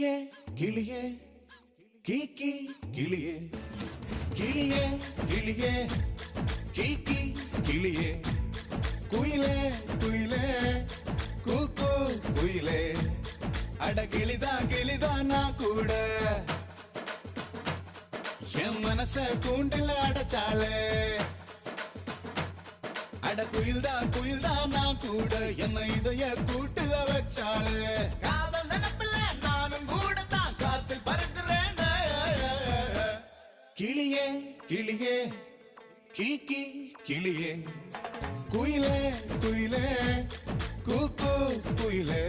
கிளியே கிளியே கீக்கி கிளியே கிளியே கிளியே கீக்கி கிளியே குயிலே குயிலே கூக்கு குயிலே அட கிளிதா நான் கூட என் மனச கூண்டில் அடைச்சாளே அட குயில்தா நான் கூட என்ன இதய கூட்டுல வச்சாளே காதல் நினைப்பில்ல நானும் கூட தான் காத்தில் பறக்கிறேன் கிளியே கிளியே கீக்கி கிளியே குயிலே குயிலே கூக்கு குயிலே